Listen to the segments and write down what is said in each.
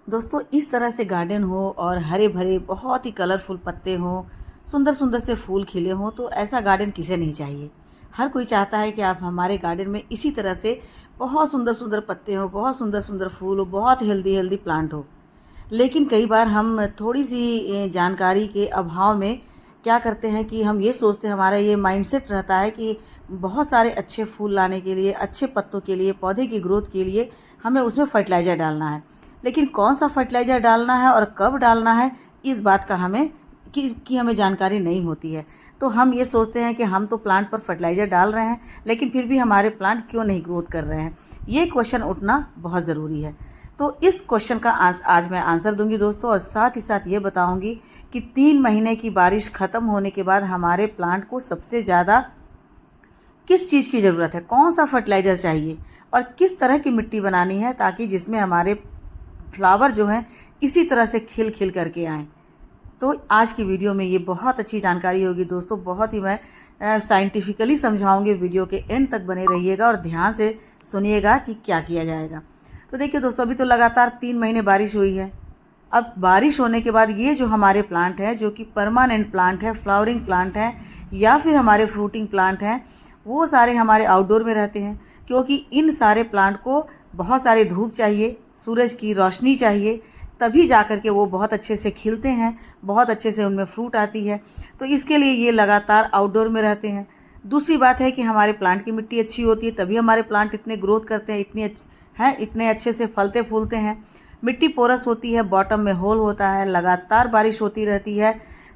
दोस्तों इस तरह से गार्डन हो और हरे भरे बहुत ही कलरफुल पत्ते हों, सुंदर सुंदर से फूल खिले हों, तो ऐसा गार्डन किसे नहीं चाहिए। हर कोई चाहता है कि आप हमारे गार्डन में इसी तरह से बहुत सुंदर सुंदर पत्ते हों, बहुत सुंदर सुंदर फूल हो, बहुत हेल्दी हेल्दी प्लांट हो। लेकिन कई बार हम थोड़ी सी जानकारी के अभाव में क्या करते हैं कि हम ये सोचते हैं, हमारा ये माइंडसेट रहता है कि बहुत सारे अच्छे फूल लाने के लिए, अच्छे पत्तों के लिए, पौधे की ग्रोथ के लिए हमें उसमें फर्टिलाइज़र डालना है। लेकिन कौन सा फर्टिलाइज़र डालना है और कब डालना है, इस बात का हमें की हमें जानकारी नहीं होती है। तो हम ये सोचते हैं कि हम तो प्लांट पर फर्टिलाइज़र डाल रहे हैं, लेकिन फिर भी हमारे प्लांट क्यों नहीं ग्रोथ कर रहे हैं। ये क्वेश्चन उठना बहुत ज़रूरी है। तो इस क्वेश्चन का आज मैं आंसर दूंगी दोस्तों, और साथ ही साथ ये बताऊंगी कि 3 महीने की बारिश ख़त्म होने के बाद हमारे प्लांट को सबसे ज़्यादा किस चीज़ की ज़रूरत है, कौन सा फर्टिलाइज़र चाहिए और किस तरह की मिट्टी बनानी है, ताकि जिसमें हमारे फ्लावर जो हैं इसी तरह से खिल खिल करके आएँ। तो आज की वीडियो में ये बहुत अच्छी जानकारी होगी दोस्तों, बहुत ही मैं साइंटिफिकली समझाऊंगी। वीडियो के एंड तक बने रहिएगा और ध्यान से सुनिएगा कि क्या किया जाएगा। तो देखिए दोस्तों, अभी तो लगातार 3 महीने बारिश हुई है। अब बारिश होने के बाद ये जो हमारे प्लांट हैं, जो कि परमानेंट प्लांट है, फ्लावरिंग प्लांट हैं या फिर हमारे फ्रूटिंग प्लांट हैं, वो सारे हमारे आउटडोर में रहते हैं, क्योंकि इन सारे प्लांट को बहुत सारे धूप चाहिए, सूरज की रोशनी चाहिए, तभी जा कर के वो बहुत अच्छे से खिलते हैं, बहुत अच्छे से उनमें फ्रूट आती है। तो इसके लिए ये लगातार आउटडोर में रहते हैं। दूसरी बात है कि हमारे प्लांट की मिट्टी अच्छी होती है, तभी हमारे प्लांट इतने ग्रोथ करते हैं, इतने अच्छे से फलते फूलते हैं। मिट्टी पोरस होती है, बॉटम में होल होता है, लगातार बारिश होती रहती है,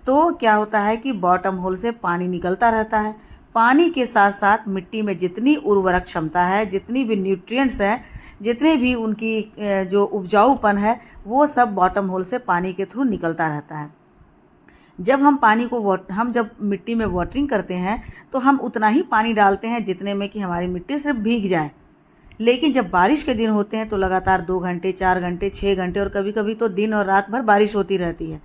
तो क्या होता है कि बॉटम होल से पानी निकलता रहता है। पानी के साथ साथ मिट्टी में जितनी उर्वरक क्षमता है, जितनी भी न्यूट्रिएंट्स हैं, जितने भी उनकी जो उपजाऊपन है, वो सब बॉटम होल से पानी के थ्रू निकलता रहता है। जब हम पानी को हम जब मिट्टी में वाटरिंग करते हैं, तो हम उतना ही पानी डालते हैं जितने में कि हमारी मिट्टी सिर्फ भीग जाए। लेकिन जब बारिश के दिन होते हैं तो लगातार 2 घंटे, 4 घंटे, 6 घंटे और कभी कभी तो दिन और रात भर बारिश होती रहती है।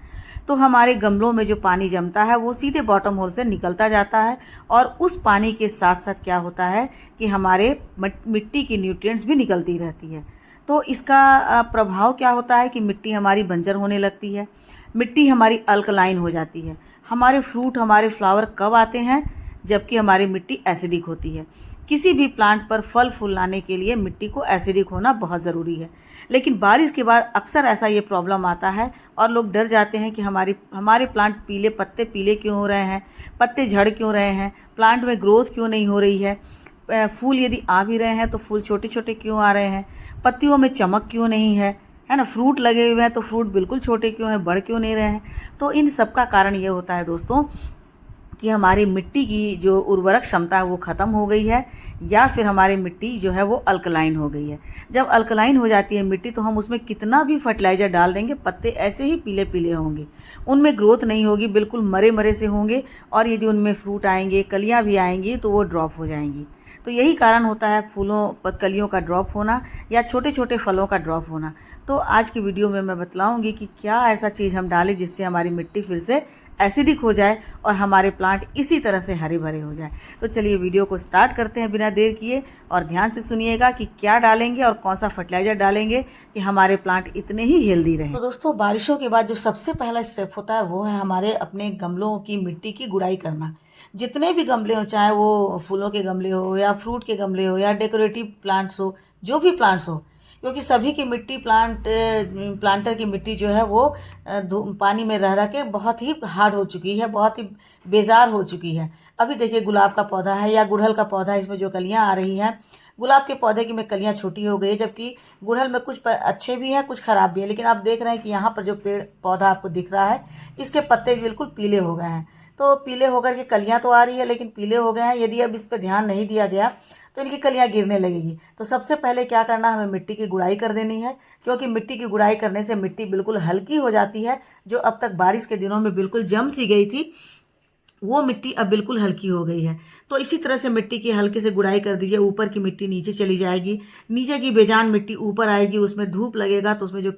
तो हमारे गमलों में जो पानी जमता है वो सीधे बॉटम होल से निकलता जाता है, और उस पानी के साथ साथ क्या होता है कि हमारे मिट्टी की न्यूट्रिएंट्स भी निकलती रहती है। तो इसका प्रभाव क्या होता है कि मिट्टी हमारी बंजर होने लगती है, मिट्टी हमारी अल्कलाइन हो जाती है। हमारे फ्रूट, हमारे फ्लावर कब आते हैं? जबकि हमारी मिट्टी एसिडिक होती है। किसी भी प्लांट पर फल फूल लाने के लिए मिट्टी को एसिडिक होना बहुत ज़रूरी है। लेकिन बारिश के बाद अक्सर ऐसा ये प्रॉब्लम आता है और लोग डर जाते हैं कि हमारे प्लांट पीले, पत्ते पीले क्यों हो रहे हैं, पत्ते झड़ क्यों रहे हैं, प्लांट में ग्रोथ क्यों नहीं हो रही है, फूल यदि आ भी रहे हैं तो फूल छोटे छोटे क्यों आ रहे हैं, पत्तियों में चमक क्यों नहीं है ना, फ्रूट लगे हुए हैं तो फ्रूट बिल्कुल छोटे क्यों हैं, बढ़ क्यों नहीं रहे हैं। तो इन सब का कारण ये होता है दोस्तों कि हमारी मिट्टी की जो उर्वरक क्षमता है वो ख़त्म हो गई है, या फिर हमारी मिट्टी जो है वो अल्कलाइन हो गई है। जब अल्कलाइन हो जाती है मिट्टी, तो हम उसमें कितना भी फर्टिलाइज़र डाल देंगे, पत्ते ऐसे ही पीले पीले होंगे, उनमें ग्रोथ नहीं होगी, बिल्कुल मरे मरे से होंगे, और यदि उनमें फ्रूट आएंगे, कलियाँ भी आएंगी, तो वो ड्रॉप हो जाएंगी। तो यही कारण होता है फूलों पर कलियों का ड्रॉप होना या छोटे छोटे फलों का ड्रॉप होना। तो आज की वीडियो में मैं बतलाऊंगी कि क्या ऐसा चीज़ हम डालें जिससे हमारी मिट्टी फिर से एसिडिक हो जाए और हमारे प्लांट इसी तरह से हरे भरे हो जाए। तो चलिए वीडियो को स्टार्ट करते हैं बिना देर किए, और ध्यान से सुनिएगा कि क्या डालेंगे और कौन सा फर्टिलाइज़र डालेंगे कि हमारे प्लांट इतने ही हेल्दी रहें। तो दोस्तों, बारिशों के बाद जो सबसे पहला स्टेप होता है वो है हमारे अपने गमलों की मिट्टी की गुड़ाई करना। जितने भी गमले हो, चाहे वो फूलों के गमले हो या फ्रूट के गमले हो या डेकोरेटिव प्लांट्स हो, जो भी प्लांट्स हो, क्योंकि सभी की मिट्टी प्लांटर की मिट्टी जो है वो पानी में रह रह के बहुत ही हार्ड हो चुकी है, बहुत ही बेजार हो चुकी है। अभी देखिए गुलाब का पौधा है या गुड़हल का पौधा है, इसमें जो कलियां आ रही हैं, गुलाब के पौधे की में कलियां छोटी हो गई है, जबकि गुड़हल में कुछ अच्छे भी हैं, कुछ खराब भी है। लेकिन आप देख रहे हैं कि यहाँ पर जो पेड़ पौधा आपको दिख रहा है, इसके पत्ते बिल्कुल पीले हो गए हैं। तो पीले होकर के कलियां तो आ रही है, लेकिन पीले हो गए हैं। यदि अब इस पर ध्यान नहीं दिया गया तो इनकी कलियां गिरने लगेगी। तो सबसे पहले क्या करना, हमें मिट्टी की गुड़ाई कर देनी है, क्योंकि मिट्टी की गुड़ाई करने से मिट्टी बिल्कुल हल्की हो जाती है। जो अब तक बारिश के दिनों में बिल्कुल जम सी गई थी, वो मिट्टी अब बिल्कुल हल्की हो गई है। तो इसी तरह से मिट्टी की हल्के से गुड़ाई कर दीजिए। ऊपर की मिट्टी नीचे चली जाएगी, नीचे की बेजान मिट्टी ऊपर आएगी, उसमें धूप लगेगा तो उसमें जो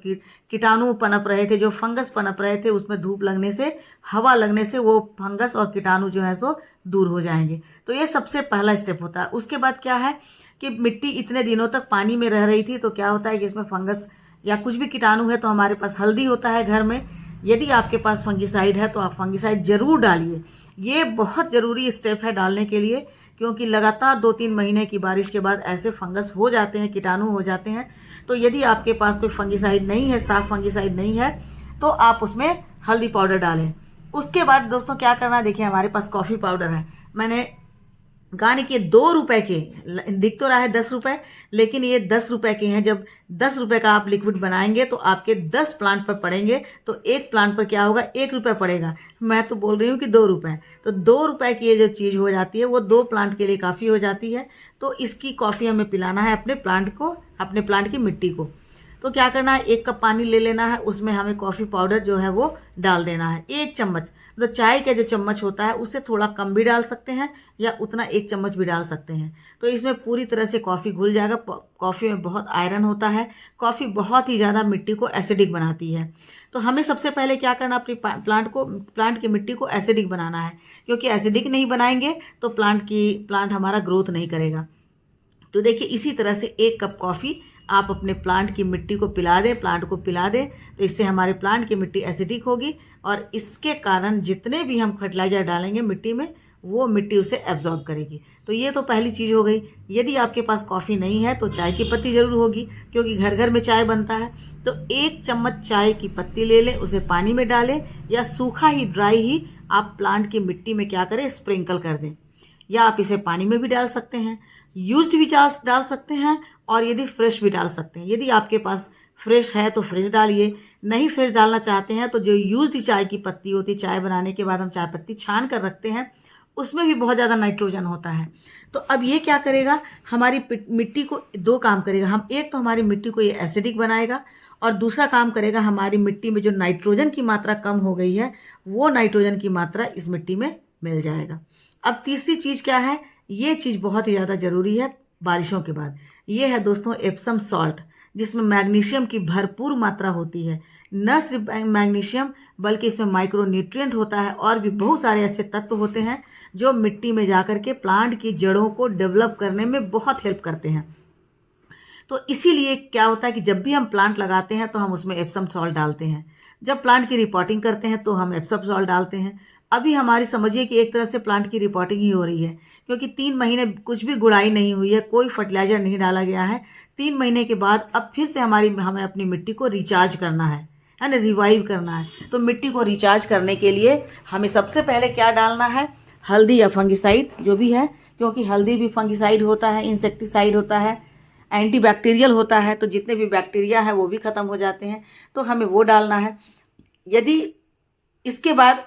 कीटाणु पनप रहे थे, जो फंगस पनप रहे थे, उसमें धूप लगने से, हवा लगने से वो फंगस और कीटाणु जो है सो दूर हो जाएंगे। तो ये सबसे पहला स्टेप होता है। उसके बाद क्या है कि मिट्टी इतने दिनों तक पानी में रह रही थी, तो क्या होता है कि इसमें फंगस या कुछ भी कीटाणु है तो हमारे पास हल्दी होता है घर में। यदि आपके पास फंगिसाइड है तो आप फंगिसाइड ज़रूर डालिए। ये बहुत ज़रूरी स्टेप है डालने के लिए, क्योंकि लगातार 2-3 महीने की बारिश के बाद ऐसे फंगस हो जाते हैं, कीटाणु हो जाते हैं। तो यदि आपके पास कोई फंगिसाइड नहीं है, साफ फंगिसाइड नहीं है, तो आप उसमें हल्दी पाउडर डालें। उसके बाद दोस्तों क्या करना है, देखिए हमारे पास कॉफ़ी पाउडर है। मैंने गाने के 2 रुपए के, दिख तो रहा है 10 रुपए, लेकिन ये 10 रुपए के हैं। जब 10 रुपए का आप लिक्विड बनाएंगे तो आपके 10 प्लांट पर पड़ेंगे, तो एक प्लांट पर क्या होगा, 1 रुपये पड़ेगा। मैं तो बोल रही हूँ कि 2 रुपए। तो 2 रुपए की ये जो चीज़ हो जाती है वो 2 प्लांट के लिए काफ़ी हो जाती है। तो इसकी कॉफ़ी हमें पिलाना है अपने प्लांट को, अपने प्लांट की मिट्टी को। तो क्या करना है, 1 कप पानी ले लेना है, उसमें हमें कॉफ़ी पाउडर जो है वो डाल देना है 1 चम्मच। तो चाय का जो चम्मच होता है उससे थोड़ा कम भी डाल सकते हैं, या उतना 1 चम्मच भी डाल सकते हैं। तो इसमें पूरी तरह से कॉफ़ी घुल जाएगा। कॉफ़ी में बहुत आयरन होता है। कॉफ़ी बहुत ही ज़्यादा मिट्टी को एसिडिक बनाती है। तो हमें सबसे पहले क्या करना, अपनी प्लांट की मिट्टी को एसिडिक बनाना है, क्योंकि एसिडिक नहीं बनाएंगे तो प्लांट हमारा ग्रोथ नहीं करेगा। तो देखिए इसी तरह से 1 कप कॉफ़ी आप अपने प्लांट की मिट्टी को पिला दें, प्लांट को पिला दें, तो इससे हमारे प्लांट की मिट्टी एसिडिक होगी, और इसके कारण जितने भी हम फर्टिलाइज़र डालेंगे मिट्टी में, वो मिट्टी उसे एब्जॉर्ब करेगी। तो ये तो पहली चीज़ हो गई। यदि आपके पास कॉफ़ी नहीं है तो चाय की पत्ती ज़रूर होगी, क्योंकि घर घर में चाय बनता है। तो 1 चम्मच चाय की पत्ती ले लें, उसे पानी में डालें, या सूखा ही, ड्राई ही आप प्लांट की मिट्टी में क्या करें, स्प्रिंकल कर दें। या आप इसे पानी में भी डाल सकते हैं, यूज्ड भी डाल सकते हैं, और यदि फ्रेश भी डाल सकते हैं। यदि आपके पास फ्रेश है तो फ्रेश डालिए, नहीं फ्रेश डालना चाहते हैं तो जो यूज्ड चाय की पत्ती होती है, चाय बनाने के बाद हम चाय पत्ती छान कर रखते हैं, उसमें भी बहुत ज़्यादा नाइट्रोजन होता है। तो अब ये क्या करेगा, हमारी मिट्टी को 2 काम करेगा। एक तो हमारी मिट्टी को ये एसिडिक बनाएगा, और दूसरा काम करेगा, हमारी मिट्टी में जो नाइट्रोजन की मात्रा कम हो गई है, वो नाइट्रोजन की मात्रा इस मिट्टी में मिल जाएगा। अब तीसरी चीज़ क्या है, ये चीज़ बहुत ही ज़्यादा ज़रूरी है बारिशों के बाद। ये है दोस्तों एप्सम सॉल्ट, जिसमें मैग्नीशियम की भरपूर मात्रा होती है। न सिर्फ मैग्नीशियम, बल्कि इसमें माइक्रो न्यूट्रिएंट होता है, और भी बहुत सारे ऐसे तत्व होते हैं जो मिट्टी में जाकर के प्लांट की जड़ों को डेवलप करने में बहुत हेल्प करते हैं। तो इसीलिए क्या होता है कि जब भी हम प्लांट लगाते हैं तो हम उसमें एप्सम सॉल्ट डालते हैं। जब प्लांट की रिपोर्टिंग करते हैं तो हम एप्सम सॉल्ट डालते हैं। अभी हमारी समझिए कि एक तरह से प्लांट की रिपोर्टिंग ही हो रही है, क्योंकि 3 महीने कुछ भी गुड़ाई नहीं हुई है, कोई फर्टिलाइजर नहीं डाला गया है। 3 महीने के बाद अब फिर से हमें अपनी मिट्टी को रिचार्ज करना है ना, रिवाइव करना है। तो मिट्टी को रिचार्ज करने के लिए हमें सबसे पहले क्या डालना है, हल्दी या फंगिसाइड जो भी है, क्योंकि हल्दी भी फंगिसाइड होता है, इंसेक्टिसाइड होता है, एंटीबैक्टीरियल होता है। तो जितने भी बैक्टीरिया है वो भी ख़त्म हो जाते हैं, तो हमें वो डालना है। यदि इसके बाद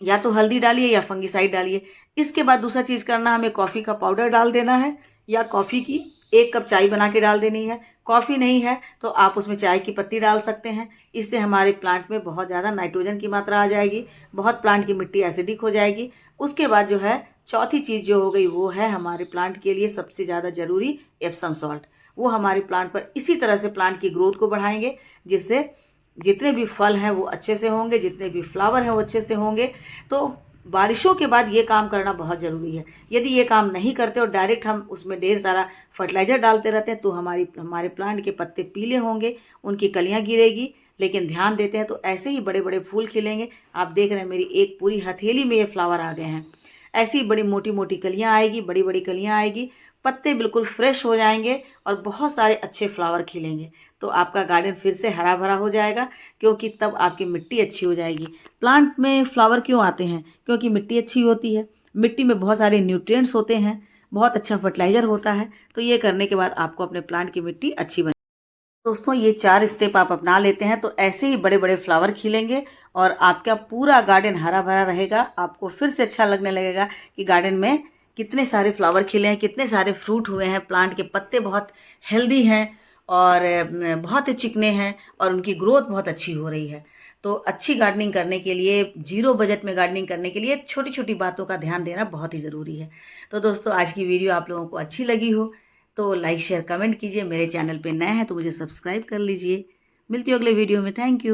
या तो हल्दी डालिए या फंगिसाइड डालिए। इसके बाद दूसरा चीज़ करना, हमें कॉफ़ी का पाउडर डाल देना है, या कॉफ़ी की 1 कप चाय बना के डाल देनी है। कॉफ़ी नहीं है तो आप उसमें चाय की पत्ती डाल सकते हैं। इससे हमारे प्लांट में बहुत ज़्यादा नाइट्रोजन की मात्रा आ जाएगी, बहुत प्लांट की मिट्टी एसिडिक हो जाएगी। उसके बाद जो है चौथी चीज़ जो हो गई, वो है हमारे प्लांट के लिए सबसे ज़्यादा ज़रूरी एप्सम सॉल्ट। वो हमारे प्लांट पर इसी तरह से प्लांट की ग्रोथ को बढ़ाएंगे, जिससे जितने भी फल हैं वो अच्छे से होंगे, जितने भी फ्लावर हैं वो अच्छे से होंगे। तो बारिशों के बाद ये काम करना बहुत ज़रूरी है। यदि ये काम नहीं करते और डायरेक्ट हम उसमें ढेर सारा फर्टिलाइज़र डालते रहते हैं तो हमारे प्लांट के पत्ते पीले होंगे, उनकी कलियां गिरेगी। लेकिन ध्यान देते हैं तो ऐसे ही बड़े बड़े फूल खिलेंगे। आप देख रहे हैं मेरी एक पूरी हथेली में ये फ्लावर आ गए हैं। ऐसी बड़ी मोटी मोटी कलियां आएगी, बड़ी बड़ी कलियां आएगी, पत्ते बिल्कुल फ्रेश हो जाएंगे और बहुत सारे अच्छे फ्लावर खिलेंगे। तो आपका गार्डन फिर से हरा भरा हो जाएगा, क्योंकि तब आपकी मिट्टी अच्छी हो जाएगी। प्लांट में फ्लावर क्यों आते हैं? क्योंकि मिट्टी अच्छी होती है। मिट्टी में बहुत सारे न्यूट्रिएंट्स होते हैं, बहुत अच्छा फर्टिलाइज़र होता है। तो ये करने के बाद आपको अपने प्लांट की मिट्टी अच्छी बने। दोस्तों ये 4 स्टेप आप अपना लेते हैं तो ऐसे ही बड़े बड़े फ्लावर खिलेंगे और आपका पूरा गार्डन हरा भरा रहेगा। आपको फिर से अच्छा लगने लगेगा कि गार्डन में कितने सारे फ्लावर खिले हैं, कितने सारे फ्रूट हुए हैं, प्लांट के पत्ते बहुत हेल्दी हैं और बहुत चिकने हैं और उनकी ग्रोथ बहुत अच्छी हो रही है। तो अच्छी गार्डनिंग करने के लिए, 0 बजट में गार्डनिंग करने के लिए छोटी छोटी बातों का ध्यान देना बहुत ही ज़रूरी है। तो दोस्तों आज की वीडियो आप लोगों को अच्छी लगी हो तो लाइक शेयर कमेंट कीजिए। मेरे चैनल पे नए हैं तो मुझे सब्सक्राइब कर लीजिए। मिलती हूँ अगले वीडियो में। Thank you.